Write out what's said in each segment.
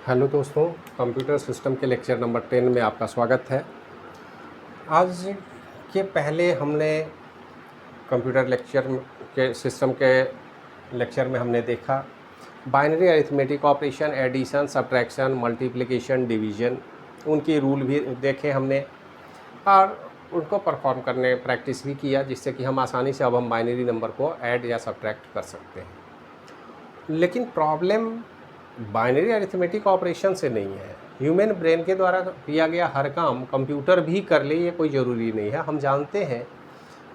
Hello दोस्तों, computer system के lecture number 10 में आपका स्वागत है। आज के पहले हमने कंप्यूटर लेक्चर के सिस्टम के लेक्चर में हमने देखा binary arithmetic operation, addition, subtraction, multiplication, division, उनकी रूल भी देखे हमने और उनको परफॉर्म करने प्रैक्टिस भी किया, जिससे कि हम आसानी से अब हम बाइनरी नंबर को ऐड या सब्ट्रैक्ट कर सकते हैं। लेकिन प्रॉब्लम बाइनरी अरिथमेटिक ऑपरेशन से नहीं है। ह्यूमन ब्रेन के द्वारा किया गया हर काम कंप्यूटर भी कर ले, ये कोई ज़रूरी नहीं है। हम जानते हैं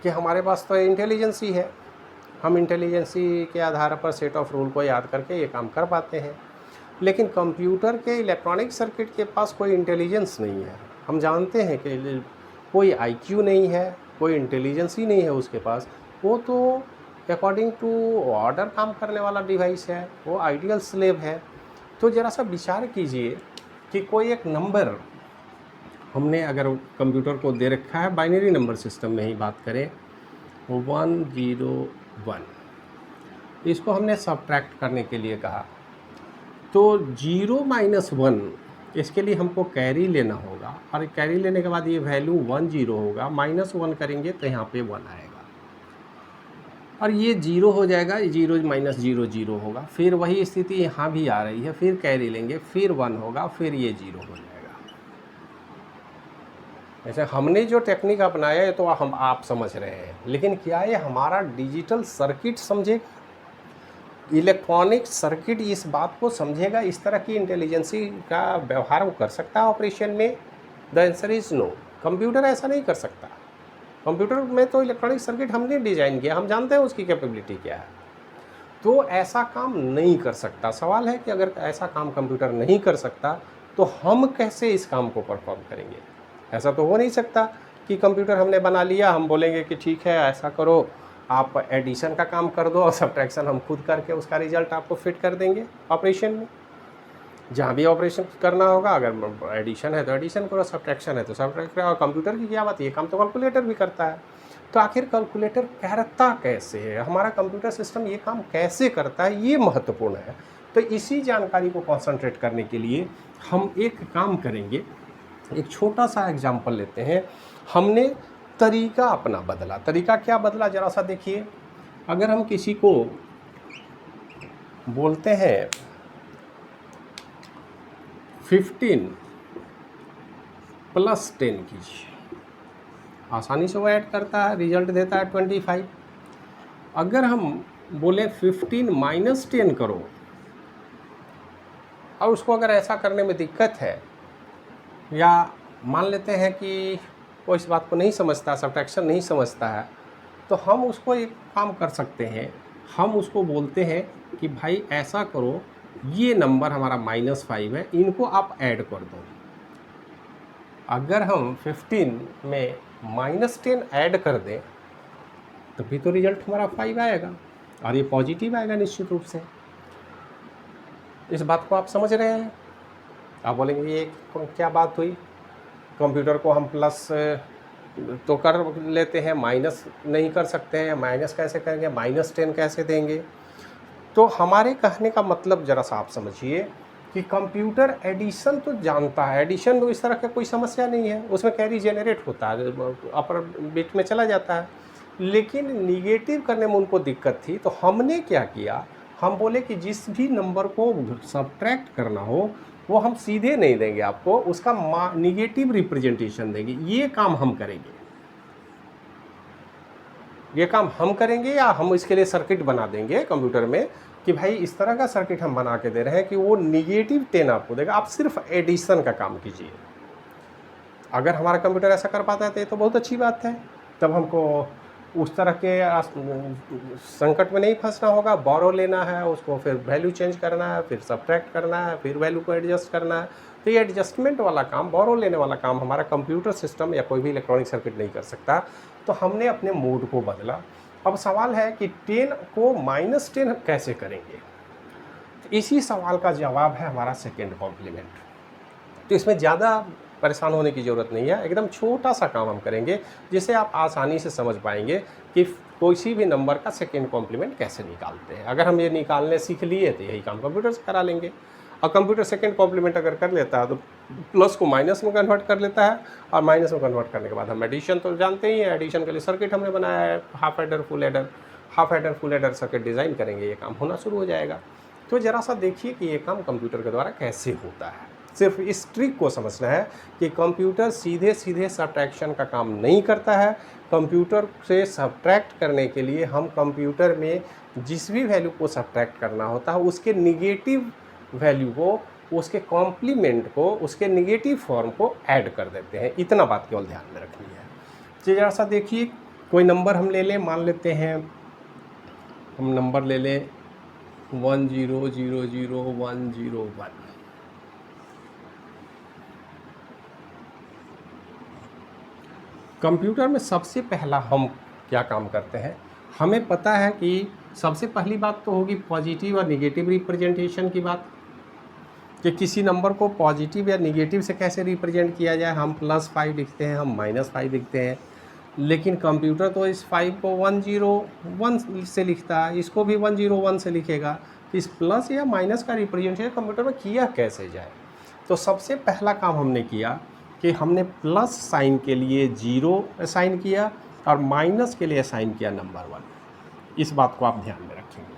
कि हमारे पास तो इंटेलिजेंस ही है, हम इंटेलिजेंसी के आधार पर सेट ऑफ रूल को याद करके ये काम कर पाते हैं। लेकिन कंप्यूटर के इलेक्ट्रॉनिक सर्किट के पास कोई इंटेलिजेंस नहीं है। हम जानते हैं कि कोई आईक्यू नहीं है, कोई इंटेलिजेंस ही नहीं है उसके पास। वो तो अकॉर्डिंग टू ऑर्डर काम करने वाला डिवाइस है, वो आइडियल स्लेव है। तो ज़रा सा विचार कीजिए कि कोई एक नंबर हमने अगर कंप्यूटर को दे रखा है, बाइनरी नंबर सिस्टम में ही बात करें, 101, इसको हमने सब्ट्रैक्ट करने के लिए कहा। तो 0 - 1 इसके लिए हमको कैरी लेना होगा, और कैरी लेने के बाद ये वैल्यू 10 होगा, -1 करेंगे तो यहाँ पे 1 आएगा, और ये 0 हो जाएगा, 0 - 0 0 होगा। फिर वही स्थिति यहाँ भी आ रही है, फिर कैरी लेंगे, फिर 1 होगा, फिर ये 0 हो जाएगा। ऐसे हमने जो टेक्निक अपनाया है तो हम आप समझ रहे हैं, लेकिन क्या ये हमारा डिजिटल सर्किट समझेगा, इलेक्ट्रॉनिक सर्किट इस बात को समझेगा, इस तरह की इंटेलिजेंसी का व्यवहार वो कर सकता है ऑपरेशन में? The answer is no. Computer ऐसा नहीं कर सकता। कंप्यूटर में तो इलेक्ट्रॉनिक सर्किट हमने डिज़ाइन किया, हम जानते हैं उसकी कैपेबिलिटी क्या है, तो ऐसा काम नहीं कर सकता। सवाल है कि अगर ऐसा काम कंप्यूटर नहीं कर सकता तो हम कैसे इस काम को परफॉर्म करेंगे? ऐसा तो हो नहीं सकता कि कंप्यूटर हमने बना लिया, हम बोलेंगे कि ठीक है ऐसा करो, आप एडिशन का काम कर दो और सब्ट्रैक्शन हम खुद करके उसका रिजल्ट आपको फिट कर देंगे ऑपरेशन में। जहाँ भी ऑपरेशन करना होगा, अगर एडिशन है तो एडिशन करो, सब्ट्रैक्शन है तो सब्ट्रैक्ट करो। और कंप्यूटर की क्या बात, ये काम तो कैलकुलेटर भी करता है। तो आखिर कैलकुलेटर करता कैसे है, हमारा कंप्यूटर सिस्टम ये काम कैसे करता है, ये महत्वपूर्ण है। तो इसी जानकारी को कॉन्सेंट्रेट करने के लिए हम एक काम करेंगे, एक छोटा सा एग्जाम्पल लेते हैं। हमने तरीका अपना बदला। तरीका क्या बदला, ज़रा सा देखिए। अगर हम किसी को बोलते हैं 15 + 10 कीजिए, आसानी से वो ऐड करता है, रिजल्ट देता है 25। अगर हम बोले 15 - 10 करो, और उसको अगर ऐसा करने में दिक्कत है, या मान लेते हैं कि वो इस बात को नहीं समझता, सब्ट्रैक्शन नहीं समझता है, तो हम उसको एक काम कर सकते हैं। हम उसको बोलते हैं कि भाई ऐसा करो, ये नंबर हमारा -5 है, इनको आप ऐड कर दो। अगर हम 15 में -10 ऐड कर दें तभी तो रिजल्ट हमारा 5 आएगा, और ये पॉजिटिव आएगा निश्चित रूप से। इस बात को आप समझ रहे हैं? आप बोलेंगे ये क्या बात हुई, कंप्यूटर को हम प्लस तो कर लेते हैं, माइनस नहीं कर सकते हैं, माइनस कैसे करेंगे, -10 कैसे देंगे? तो हमारे कहने का मतलब ज़रा सा आप समझिए कि कंप्यूटर एडिशन तो जानता है, एडिशन तो इस तरह का कोई समस्या नहीं है, उसमें कैरी जेनरेट होता है, अपर बिट में चला जाता है। लेकिन निगेटिव करने में उनको दिक्कत थी, तो हमने क्या किया, हम बोले कि जिस भी नंबर को सब्ट्रैक्ट करना हो वो हम सीधे नहीं देंगे आपको, उसका निगेटिव रिप्रेजेंटेशन देंगे। ये काम हम करेंगे, ये काम हम करेंगे, या हम इसके लिए सर्किट बना देंगे कंप्यूटर में कि भाई इस तरह का सर्किट हम बना के दे रहे हैं कि वो -10 आपको देगा, आप सिर्फ एडिशन का काम कीजिए। अगर हमारा कंप्यूटर ऐसा कर पाता है तो ये तो बहुत अच्छी बात है, तब हमको उस तरह के संकट में नहीं फंसना होगा। बोरो लेना है, उसको फिर वैल्यू चेंज करना है, फिर सब्ट्रैक्ट करना है, फिर वैल्यू को एडजस्ट करना है। तो ये एडजस्टमेंट वाला काम, बोरो लेने वाला काम हमारा कंप्यूटर सिस्टम या कोई भी इलेक्ट्रॉनिक सर्किट नहीं कर सकता। तो हमने अपने मोड को बदला। अब सवाल है कि 10 को -10 कैसे करेंगे? तो इसी सवाल का जवाब है हमारा सेकेंड कॉम्प्लीमेंट। तो इसमें ज़्यादा परेशान होने की ज़रूरत नहीं है, एकदम छोटा सा काम हम करेंगे जिसे आप आसानी से समझ पाएंगे कि किसी भी नंबर का सेकेंड कॉम्प्लीमेंट कैसे निकालते हैं। अगर हम ये निकालने सीख लिए तो यही काम कंप्यूटर से करा लेंगे। और कंप्यूटर सेकंड कॉम्प्लीमेंट अगर कर लेता है तो प्लस को माइनस में कन्वर्ट कर लेता है, और माइनस में कन्वर्ट करने के बाद हम एडिशन तो जानते ही हैं, एडिशन के लिए सर्किट हमने बनाया है, half adder full adder, half adder full adder circuit design करेंगे, ये काम होना शुरू हो जाएगा। तो ज़रा सा देखिए कि ये काम कंप्यूटर के द्वारा कैसे होता है। सिर्फ इस ट्रिक को समझना है कि कंप्यूटर सीधे सीधे सब्ट्रैक्शन का काम नहीं करता है। कंप्यूटर से सब्ट्रैक्ट करने के लिए हम कंप्यूटर में जिस भी वैल्यू को सब्ट्रैक्ट करना होता है उसके निगेटिव वैल्यू को, उसके कॉम्प्लीमेंट को, उसके निगेटिव फॉर्म को ऐड कर देते हैं। इतना बात केवल ध्यान में रखनी है। तो ज़रा सा देखिए, कोई नंबर हम ले लें, मान लेते हैं हम नंबर ले लें 1000101। कंप्यूटर में सबसे पहला हम क्या काम करते हैं, हमें पता है कि सबसे पहली बात तो होगी पॉजिटिव और निगेटिव रिप्रेजेंटेशन की बात, कि किसी नंबर को पॉजिटिव या निगेटिव से कैसे रिप्रेजेंट किया जाए। हम +5 लिखते हैं, हम -5 लिखते हैं, लेकिन कंप्यूटर तो इस 5 को 101 से लिखता है, इसको भी 101 से लिखेगा। इस प्लस या माइनस का रिप्रेजेंटेशन कंप्यूटर में किया कैसे जाए। तो सबसे पहला काम हमने किया कि हमने प्लस साइन के लिए 0 असाइन किया और माइनस के लिए असाइन किया नंबर 1। इस बात को आप ध्यान में रखेंगे।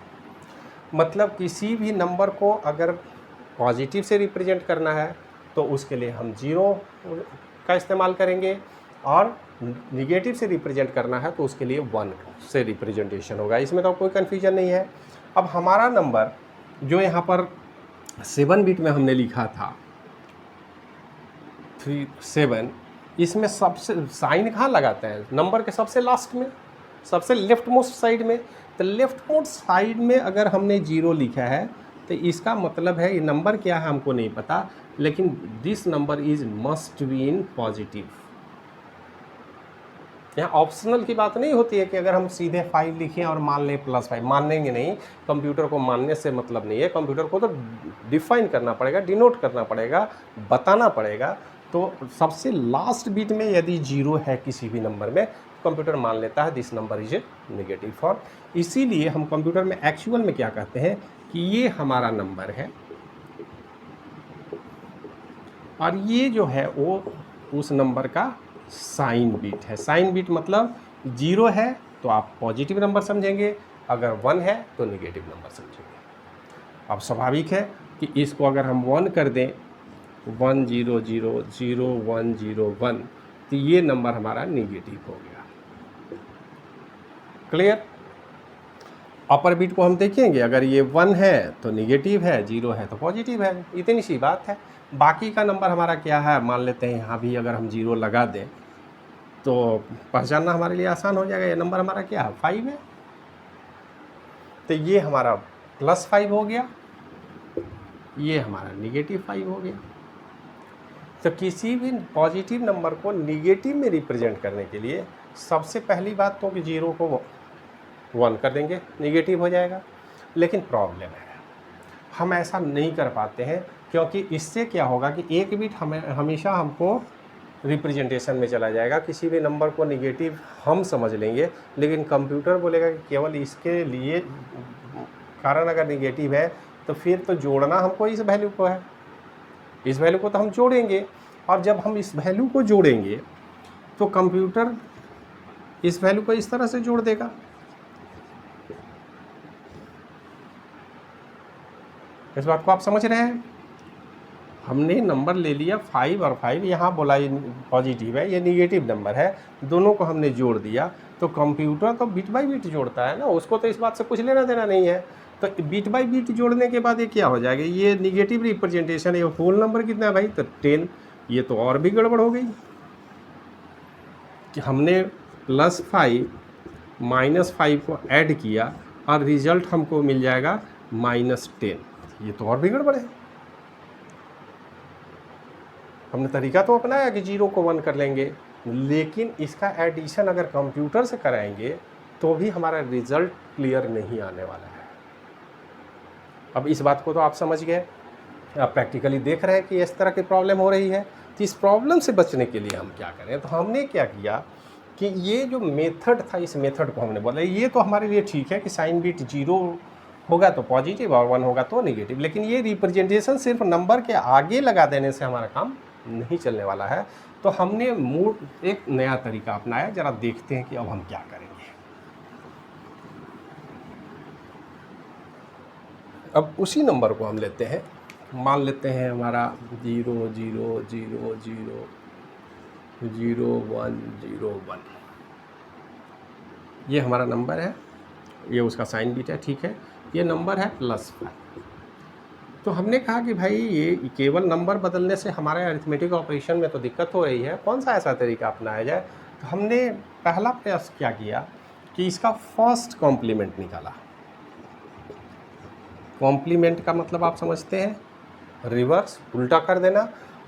मतलब किसी भी नंबर को अगर पॉजिटिव से रिप्रेजेंट करना है तो उसके लिए हम 0 का इस्तेमाल करेंगे, और निगेटिव से रिप्रेजेंट करना है तो उसके लिए 1 से रिप्रेजेंटेशन होगा। इसमें तो कोई कन्फ्यूजन नहीं है। अब हमारा नंबर जो यहाँ पर 7 बिट में हमने लिखा था 37, इसमें सबसे साइन कहाँ लगाते हैं, नंबर के सबसे लास्ट में, सबसे लेफ्ट मोस्ट साइड में। तो लेफ्ट मोस्ट साइड में अगर हमने 0 लिखा है तो इसका मतलब है ये नंबर क्या है हमको नहीं पता, लेकिन this number is must be in positive. यहाँ ऑप्शनल की बात नहीं होती है कि अगर हम सीधे 5 लिखें और मान लें +5, मानेंगे नहीं। कंप्यूटर को मानने से मतलब नहीं है, कंप्यूटर को तो डिफाइन करना पड़ेगा, डिनोट करना पड़ेगा, बताना पड़ेगा। तो सबसे लास्ट बिट में यदि 0 है किसी भी नंबर में, कंप्यूटर मान लेता है this number is a negative form. इसीलिए हम कंप्यूटर में एक्चुअल में क्या कहते हैं कि ये हमारा नंबर है और ये जो है वो उस नंबर का साइन बिट है। साइन बिट मतलब 0 है तो आप पॉजिटिव नंबर समझेंगे, अगर 1 है तो नेगेटिव नंबर समझेंगे। अब स्वाभाविक है कि इसको अगर हम 1 कर दें 1000101, तो ये नंबर हमारा नेगेटिव हो गया। क्लियर। अपर बिट को हम देखेंगे, अगर ये 1 है तो नेगेटिव है, 0 है तो पॉजिटिव है, इतनी सी बात है। बाकी का नंबर हमारा क्या है, मान लेते हैं यहाँ भी अगर हम 0 लगा दें तो पहचानना हमारे लिए आसान हो जाएगा। ये नंबर हमारा क्या है, 5 है, तो ये हमारा +5 हो गया, ये हमारा -5 हो गया। तो किसी भी पॉजिटिव नंबर को निगेटिव में रिप्रेजेंट करने के लिए सबसे पहली बात तो कि 0 को 1 कर देंगे, निगेटिव हो जाएगा। लेकिन प्रॉब्लम है, हम ऐसा नहीं कर पाते हैं, क्योंकि इससे क्या होगा कि एक बिट हमेशा हमको रिप्रेजेंटेशन में चला जाएगा। किसी भी नंबर को निगेटिव हम समझ लेंगे, लेकिन कंप्यूटर बोलेगा कि केवल इसके लिए कारण अगर निगेटिव है तो फिर तो जोड़ना हमको इस वैल्यू को है, इस वैल्यू को तो हम जोड़ेंगे। और जब हम इस वैल्यू को जोड़ेंगे तो कंप्यूटर इस वैल्यू को इस तरह से जोड़ देगा। इस बात को आप समझ रहे हैं। हमने नंबर ले लिया 5 और 5, यहाँ बोला ये पॉजिटिव है, ये निगेटिव नंबर है, दोनों को हमने जोड़ दिया। तो कंप्यूटर तो बिट बाय बिट जोड़ता है ना, उसको तो इस बात से कुछ लेना देना नहीं है। तो बिट बाय बिट जोड़ने के बाद ये क्या हो जाएगा, ये निगेटिव रिप्रेजेंटेशन है। ये होल नंबर कितना है भाई, तो 10। ये तो और भी गड़बड़ हो गई कि हमने +5 -5 को ऐड किया और रिजल्ट हमको मिल जाएगा -10। ये तो और भी गड़बड़ है। हमने तरीका तो अपनाया कि 0 को 1 कर लेंगे, लेकिन इसका एडिशन अगर कंप्यूटर से कराएंगे तो भी हमारा रिजल्ट क्लियर नहीं आने वाला है। अब इस बात को तो आप समझ गए, आप प्रैक्टिकली देख रहे हैं कि इस तरह की प्रॉब्लम हो रही है। तो इस प्रॉब्लम से बचने के लिए हम क्या करें, तो हमने क्या किया कि ये जो मेथड था, इस मेथड को हमने बोला ये तो हमारे लिए ठीक है कि साइन बिट 0 होगा तो पॉजिटिव और 1 होगा तो निगेटिव। लेकिन ये रिप्रेजेंटेशन सिर्फ नंबर के आगे लगा देने से हमारा काम नहीं चलने वाला है। तो हमने एक नया तरीका अपनाया, ज़रा देखते हैं कि अब हम क्या करेंगे। अब उसी नंबर को हम लेते हैं, मान लेते हैं हमारा 0 0 0 0 0 1 0 1, ये हमारा नंबर है, ये उसका साइन बीट है, ठीक है। ये नंबर है +5। तो हमने कहा कि भाई ये केवल नंबर बदलने से हमारे अरिथमेटिक ऑपरेशन में तो दिक्कत हो रही है, कौन सा ऐसा तरीका अपनाया जाए। तो हमने पहला प्रयास क्या किया कि इसका फर्स्ट कॉम्प्लीमेंट निकाला। कॉम्प्लीमेंट का मतलब आप समझते हैं, रिवर्स, उल्टा कर देना।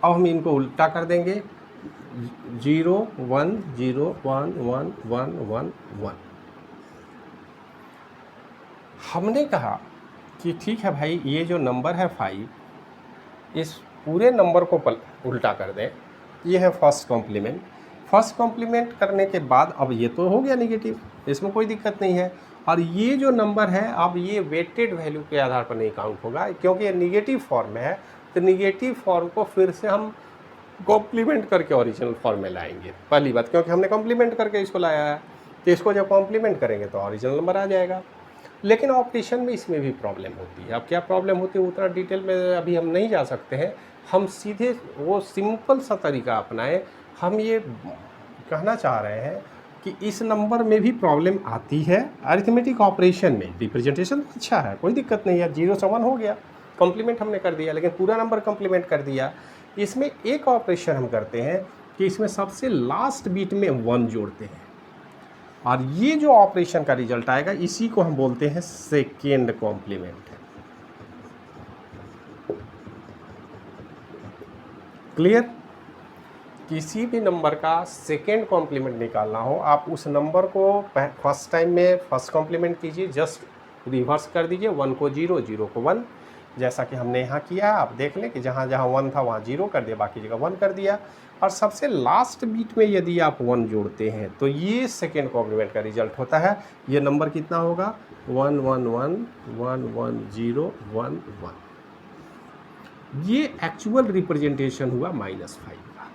अब हम इनको उल्टा कर देंगे, 0 1 0 1 1 1 1 1। हमने कहा कि ठीक है भाई, ये जो नंबर है 5, इस पूरे नंबर को उल्टा कर दें। ये है फर्स्ट कॉम्प्लीमेंट। फर्स्ट कॉम्प्लीमेंट करने के बाद अब ये तो हो गया निगेटिव, इसमें कोई दिक्कत नहीं है। और ये जो नंबर है अब ये वेटेड वैल्यू के आधार पर नहीं काउंट होगा, क्योंकि ये निगेटिव फॉर्म में है। तो निगेटिव फॉर्म को फिर से हम कॉम्प्लीमेंट करके ओरिजिनल फॉर्म में लाएंगे। पहली बात, क्योंकि हमने कॉम्प्लीमेंट करके इसको लाया है, तो इसको जब कॉम्प्लीमेंट करेंगे तो ओरिजिनल नंबर आ जाएगा। लेकिन ऑपरेशन में इसमें भी प्रॉब्लम होती है। अब क्या प्रॉब्लम होती है उतना डिटेल में अभी हम नहीं जा सकते हैं। हम सीधे वो सिंपल सा तरीका अपनाएं। हम ये कहना चाह रहे हैं कि इस नंबर में भी प्रॉब्लम आती है अरिथमेटिक ऑपरेशन में। रिप्रेजेंटेशन तो अच्छा है, कोई दिक्कत नहीं है, 0 से 1 हो गया, कॉम्प्लीमेंट हमने कर दिया, लेकिन पूरा नंबर कॉम्प्लीमेंट कर दिया। इसमें एक ऑपरेशन हम करते हैं कि इसमें सबसे लास्ट बीट में 1 जोड़ते हैं, और ये जो ऑपरेशन का रिजल्ट आएगा इसी को हम बोलते हैं सेकेंड कॉम्प्लीमेंट। क्लियर? किसी भी नंबर का सेकेंड कॉम्प्लीमेंट निकालना हो, आप उस नंबर को फर्स्ट टाइम में फर्स्ट कॉम्प्लीमेंट कीजिए, जस्ट रिवर्स कर दीजिए, 1 को 0 0 को 1, जैसा कि हमने यहाँ किया। आप देख लें कि जहाँ जहाँ 1 था वहाँ 0 कर दिया, बाकी जगह 1 कर दिया। और सबसे लास्ट बीट में यदि आप 1 जोड़ते हैं तो ये सेकेंड कॉम्प्लीमेंट का रिजल्ट होता है। ये नंबर कितना होगा? 1 1 1 1 1 0 1 1। ये एक्चुअल रिप्रेजेंटेशन हुआ -5 का।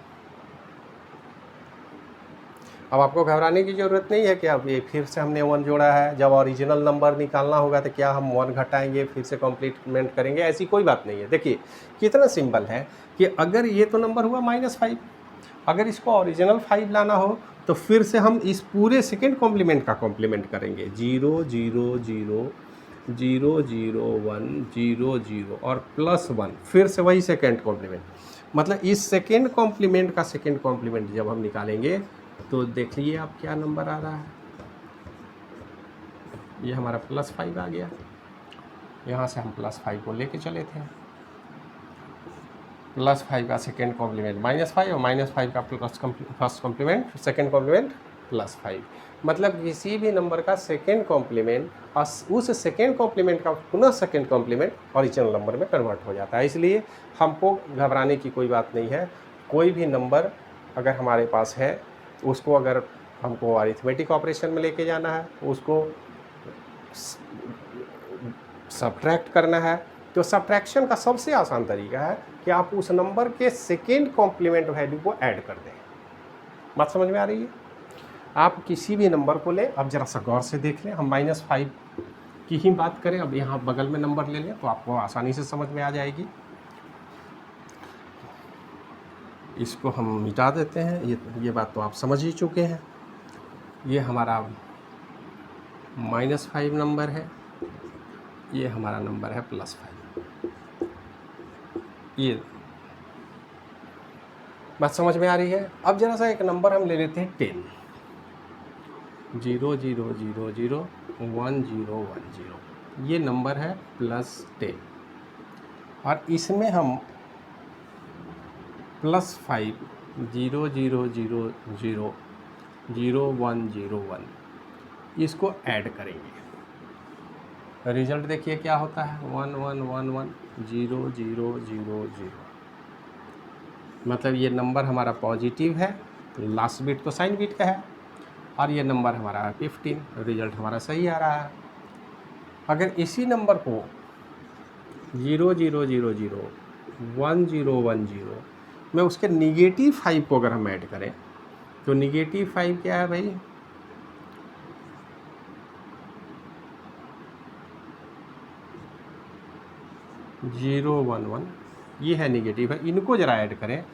अब आपको घबराने की ज़रूरत नहीं है कि अब ये फिर से हमने 1 जोड़ा है, जब ओरिजिनल नंबर निकालना होगा तो क्या हम 1 घटाएंगे फिर से कॉम्प्लीमेंट करेंगे, ऐसी कोई बात नहीं है। देखिए कितना सिंपल है कि अगर ये तो नंबर हुआ -5, अगर इसको ओरिजिनल 5 लाना हो तो फिर से हम इस पूरे सेकेंड कॉम्प्लीमेंट का कॉम्प्लीमेंट करेंगे, 0 0 0 0 0 1 0 0 और +1, फिर से वही सेकेंड कॉम्प्लीमेंट। मतलब इस सेकेंड कॉम्प्लीमेंट का सेकेंड कॉम्प्लीमेंट जब हम निकालेंगे तो देख लीजिए आप क्या नंबर आ रहा है। ये हमारा +5 आ गया। यहाँ से हम +5 को लेके चले थे। +5 का सेकेंड कॉम्प्लीमेंट -5 और -5 का फर्स्ट कॉम्प्लीमेंट सेकेंड कॉम्प्लीमेंट +5। मतलब किसी भी नंबर का सेकेंड कॉम्प्लीमेंट और उस सेकेंड कॉम्प्लीमेंट का पुनः सेकेंड कॉम्प्लीमेंट ओरिजिनल नंबर में कन्वर्ट हो जाता है। इसलिए हमको घबराने की कोई बात नहीं है। कोई भी नंबर अगर हमारे पास है, उसको अगर हमको अरिथमेटिक ऑपरेशन में लेके जाना है, उसको सब्ट्रैक्ट करना है, तो सब्ट्रैक्शन का सबसे आसान तरीका है कि आप उस नंबर के सेकेंड कॉम्प्लीमेंट वैल्यू को ऐड कर दें। बात समझ में आ रही है? आप किसी भी नंबर को लें, अब ज़रा सा गौर से देख लें। हम -5 की ही बात करें, अब यहाँ बगल में नंबर ले लें तो आपको आसानी से समझ में आ जाएगी। इसको हम मिटा देते हैं, ये बात तो आप समझ ही चुके हैं। ये हमारा -5 नंबर है, ये हमारा नंबर है +5। ये बात समझ में आ रही है? अब जरा सा एक नंबर हम ले लेते हैं 10, 0 0 0 0 1 0 1 0। ये नंबर है +10, और इसमें हम +5 0 0 0 0 0 1 0 1 इसको ऐड करेंगे। रिजल्ट देखिए क्या होता है, 1 1 1 1 0 0 0 0। मतलब ये नंबर हमारा पॉजिटिव है, लास्ट बिट तो साइन बिट का है, और ये नंबर हमारा 15। रिजल्ट हमारा सही आ रहा है। अगर इसी नंबर को 0000 1010 में उसके -5 को अगर हम ऐड करें तो -5 क्या है भाई, 011, ये है निगेटिव है। इनको ज़रा ऐड करें,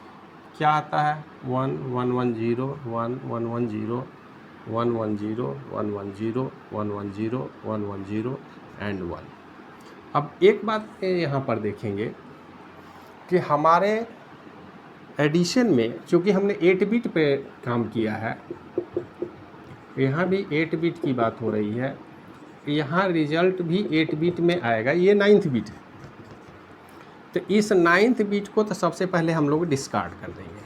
क्या आता है 1 1 1 0 1 1 1 0 1 1 0 1 1 0 1 1 0 1 1 0 एंड 1। अब एक बात यहाँ पर देखेंगे कि हमारे एडिशन में चूँकि हमने 8 बिट पे काम किया है, यहाँ भी 8 बिट की बात हो रही है, यहाँ रिजल्ट भी 8 बिट में आएगा। ये 9th बिट है, तो इस 9th बिट को तो सबसे पहले हम लोग डिस्कार्ड कर देंगे,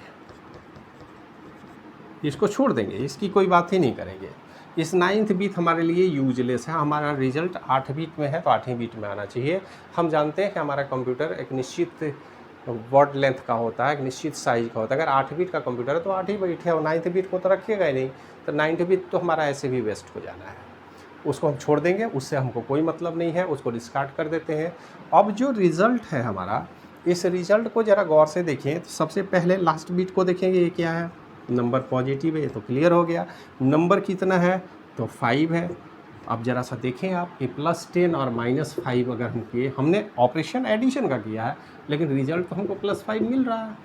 इसको छोड़ देंगे, इसकी कोई बात ही नहीं करेंगे। इस 9th बिट हमारे लिए यूजलेस है। हमारा रिजल्ट 8 बिट में है तो 8 ही बिट में आना चाहिए। हम जानते हैं कि हमारा कंप्यूटर एक निश्चित वर्ड लेंथ का होता है, एक निश्चित साइज का होता है। अगर 8 बिट का कंप्यूटर है तो 8 ही बिट है, और 9th बिट को तो रखिएगा ही नहीं, तो 9th बिट तो हमारा ऐसे भी वेस्ट हो जाना है, उसको हम छोड़ देंगे, उससे हमको कोई मतलब नहीं है, उसको डिस्कार्ड कर देते हैं। अब जो रिज़ल्ट है हमारा, इस रिज़ल्ट को ज़रा गौर से देखें तो सबसे पहले लास्ट बिट को देखेंगे, ये क्या है, नंबर पॉजिटिव है, ये तो क्लियर हो गया। नंबर कितना है तो 5 है। अब ज़रा सा देखें आप कि +10 और -5 अगर हम किए, हमने ऑपरेशन एडिशन का किया है लेकिन रिज़ल्ट तो हमको +5 मिल रहा है।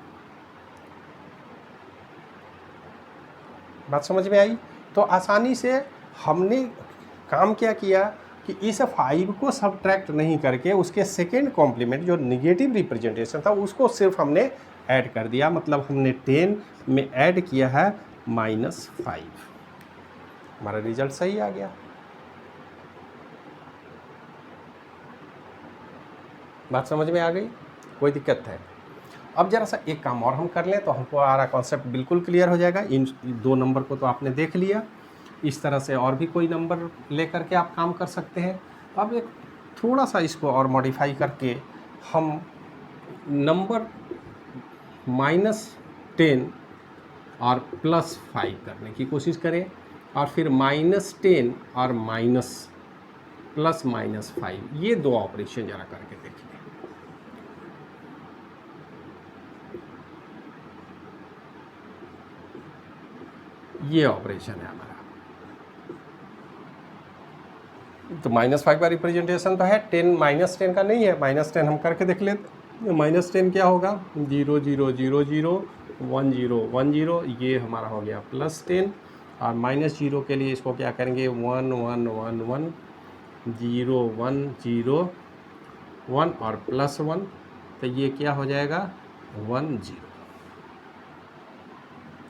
बात समझ में आई? तो आसानी से हमने काम क्या किया कि इस 5 को सब्ट्रैक्ट नहीं करके उसके सेकेंड कॉम्प्लीमेंट जो निगेटिव रिप्रेजेंटेशन था उसको सिर्फ हमने ऐड कर दिया। मतलब हमने 10 में ऐड किया है -5, हमारा रिजल्ट सही आ गया। बात समझ में आ गई? कोई दिक्कत है? अब ज़रा सा एक काम और हम कर लें तो हमको हमारा कॉन्सेप्ट बिल्कुल क्लियर हो जाएगा। इन 2 नंबर को तो आपने देख लिया, इस तरह से और भी कोई नंबर लेकर के आप काम कर सकते हैं। अब एक थोड़ा सा इसको और मॉडिफाई करके हम नंबर -10 और +5 करने की कोशिश करें, और फिर -10 और +-5, ये 2 ऑपरेशन ज़रा करके देखिए। ये ऑपरेशन है हमारा, तो -5 का रिप्रेजेंटेशन तो है, 10 -10 का नहीं है। -10 हम करके देख लेते। -10 क्या होगा, 0 0 0 0 1 0 1 0, ये हमारा हो गया +10। और -0 के लिए इसको क्या करेंगे, 1 1 1 1 0 1 0 1 और +1, तो ये क्या हो जाएगा 1 0।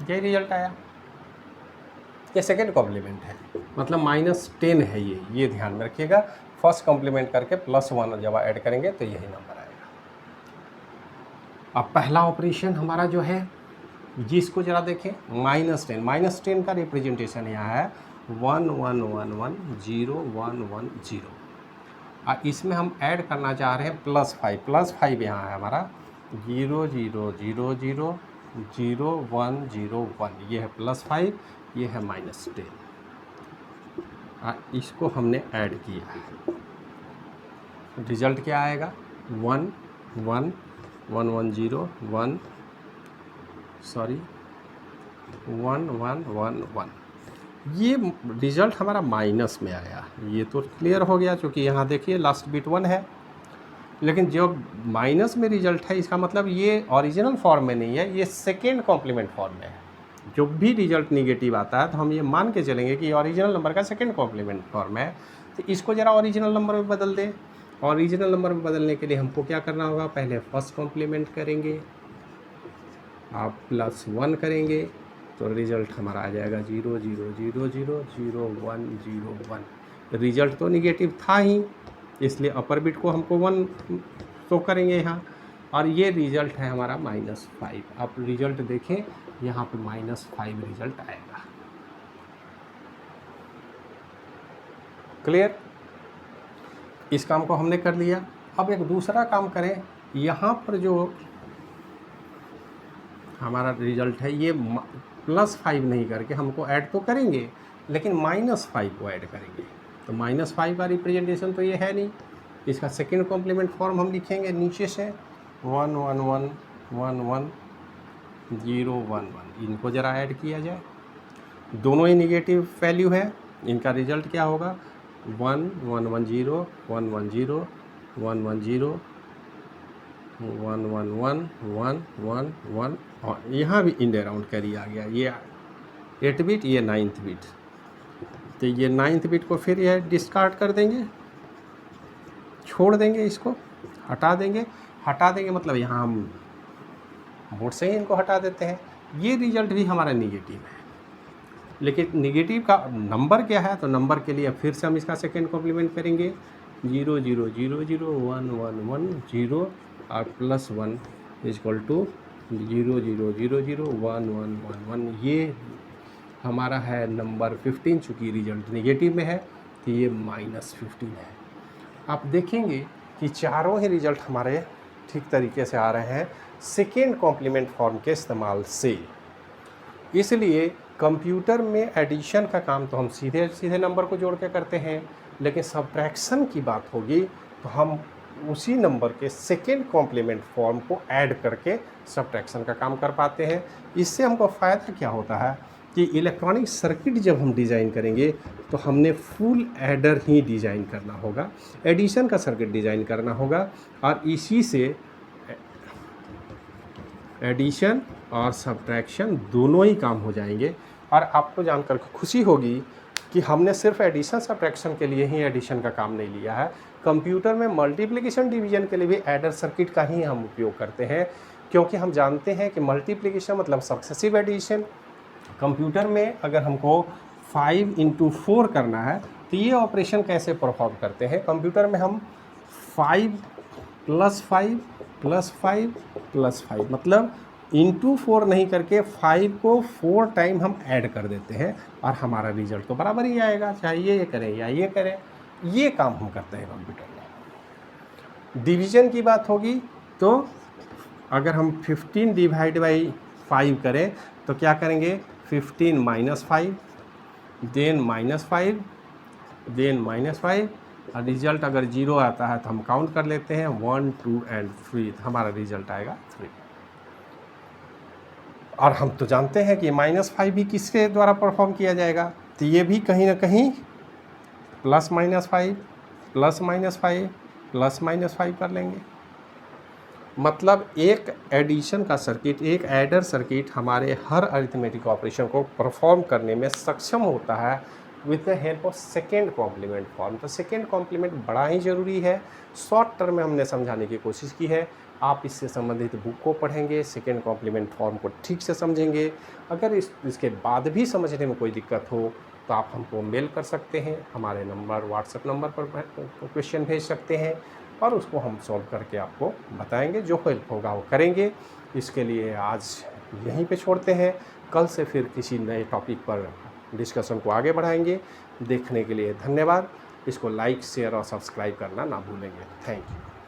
यही रिजल्ट आया। ये सेकेंड कॉम्प्लीमेंट है, मतलब -10 है ये ध्यान में रखिएगा। फर्स्ट कॉम्प्लीमेंट करके +1 जब ऐड करेंगे तो यही नंबर आएगा। अब पहला ऑपरेशन हमारा जो है, जिसको ज़रा देखें, -10 का रिप्रेजेंटेशन यहाँ है 1 1 1 1 0 1 1 0, और इसमें हम ऐड करना चाह रहे हैं +5 यहाँ है हमारा 0 0 0 0 0 1 0 1, ये है +5, ये है -10, इसको हमने ऐड किया है। रिजल्ट क्या आएगा, 1 1 1 1 0 1 1 1 1 1, ये रिजल्ट हमारा माइनस में आया। ये तो क्लियर हो गया, क्योंकि यहाँ देखिए लास्ट बिट 1 है, लेकिन जब माइनस में रिजल्ट है इसका मतलब ये ओरिजिनल फॉर्म में नहीं है, ये सेकेंड कॉम्प्लीमेंट फॉर्म में है। जब भी रिजल्ट निगेटिव आता है तो हम ये मान के चलेंगे कि ओरिजिनल नंबर का सेकेंड कॉम्प्लीमेंट फॉर्म है। तो इसको ज़रा ओरिजिनल नंबर में बदल दें। ओरिजिनल नंबर में बदलने के लिए हमको क्या करना होगा, पहले फर्स्ट कॉम्प्लीमेंट करेंगे, आप +1 करेंगे तो रिज़ल्ट हमारा आ जाएगा 0 0 0 0 0 1 0 1। रिज़ल्ट तो निगेटिव था ही, इसलिए अपर बिट को हमको 1 शो करेंगे यहाँ, और ये रिज़ल्ट है हमारा -5। आप रिज़ल्ट देखें, यहाँ पे -5 रिज़ल्ट आएगा। क्लियर? इस काम को हमने कर लिया। अब एक दूसरा काम करें, यहाँ पर जो हमारा रिज़ल्ट है ये +5 नहीं करके हमको ऐड तो करेंगे, लेकिन -5 को ऐड करेंगे। तो -5 का रिप्रेजेंटेशन तो ये है नहीं। इसका सेकेंड कॉम्प्लीमेंट फॉर्म हम लिखेंगे नीचे से 1 1 1 1 1 0 1 1। इनको ज़रा ऐड किया जाए, दोनों ही निगेटिव वैल्यू है, इनका रिजल्ट क्या होगा 1 1 1 0 1 1 0 1 1 0 1 1 1 1 1 1 और यहाँ भी इंड अराउंड कैरी आ गया। ये 8 बिट, ये 9th बिट, तो ये 9th बिट को फिर यह डिस्कार्ड कर देंगे, छोड़ देंगे, इसको हटा देंगे। हटा देंगे मतलब यहाँ हम बोर्ड से ही इनको हटा देते हैं। ये रिजल्ट भी हमारा निगेटिव है, लेकिन निगेटिव का नंबर क्या है, तो नंबर के लिए फिर से हम इसका सेकेंड कॉम्प्लीमेंट करेंगे 0 0 0 0 1 1 1 0 और +1 इक्वल टू 0 0 0 0 1 1 1 1। ये हमारा है नंबर 15। चूँकि रिजल्ट निगेटिव में है तो ये -15 है। आप देखेंगे कि चारों ही रिजल्ट हमारे ठीक तरीके से आ रहे हैं सेकेंड कॉम्प्लीमेंट फॉर्म के इस्तेमाल से। इसलिए कंप्यूटर में एडिशन का काम तो हम सीधे सीधे नंबर को जोड़ के करते हैं, लेकिन सब्ट्रैक्शन की बात होगी तो हम उसी नंबर के सेकेंड कॉम्प्लीमेंट फॉर्म को ऐड करके सब्ट्रैक्शन का काम कर पाते हैं। इससे हमको फ़ायदा क्या होता है कि इलेक्ट्रॉनिक सर्किट जब हम डिज़ाइन करेंगे तो हमने फुल एडर ही डिज़ाइन करना होगा, एडिशन का सर्किट डिज़ाइन करना होगा, और इसी से एडिशन और सब्ट्रैक्शन दोनों ही काम हो जाएंगे। और आपको जानकर खुशी होगी कि हमने सिर्फ एडिशन सब्ट्रैक्शन के लिए ही एडिशन का काम नहीं लिया है। कंप्यूटर में मल्टीप्लिकेशन डिवीजन के लिए भी एडर सर्किट का ही हम उपयोग करते हैं, क्योंकि हम जानते हैं कि मल्टीप्लिकेशन मतलब सक्सेसिव एडिशन। कंप्यूटर में अगर हमको 5 × 4 करना है तो ये ऑपरेशन कैसे परफॉर्म करते हैं, कंप्यूटर में हम 5 + 5 + 5 + 5 मतलब × 4 नहीं करके 5 को 4 टाइम हम ऐड कर देते हैं और हमारा रिजल्ट तो बराबर ही आएगा, चाहे ये करें या ये करें। ये काम हम करते हैं कंप्यूटर में। डिवीज़न की बात होगी तो अगर हम 15 / 5 करें तो क्या करेंगे 15 - 5 देन -5 देन -5 और रिज़ल्ट अगर 0 आता है तो हम काउंट कर लेते हैं 1 2 एंड 3, तो हमारा रिज़ल्ट आएगा 3। और हम तो जानते हैं कि -5 भी किसके द्वारा परफॉर्म किया जाएगा, तो ये भी कहीं ना कहीं +-5 +-5 +-5 कर लेंगे। मतलब एक एडिशन का सर्किट, एक एडर सर्किट हमारे हर अरिथमेटिक ऑपरेशन को परफॉर्म करने में सक्षम होता है with the help of second complement form. तो सेकेंड कॉम्प्लीमेंट बड़ा ही ज़रूरी है। शॉर्ट टर्म में हमने समझाने की कोशिश की है। आप इससे संबंधित बुक को पढ़ेंगे, सेकेंड कॉम्प्लीमेंट फॉर्म को ठीक से समझेंगे। अगर इसके बाद भी समझने में कोई दिक्कत हो तो आप हमको मेल कर सकते हैं, हमारे नंबर व्हाट्सएप नंबर पर क्वेश्चन भेज सकते हैं और उसको हम सॉल्व करके आपको बताएंगे। जो हेल्प होगा वो करेंगे। इसके लिए आज यहीं पे छोड़ते हैं, कल से फिर किसी नए टॉपिक पर डिस्कशन को आगे बढ़ाएंगे। देखने के लिए धन्यवाद। इसको लाइक, शेयर और सब्सक्राइब करना ना भूलेंगे। Thank you.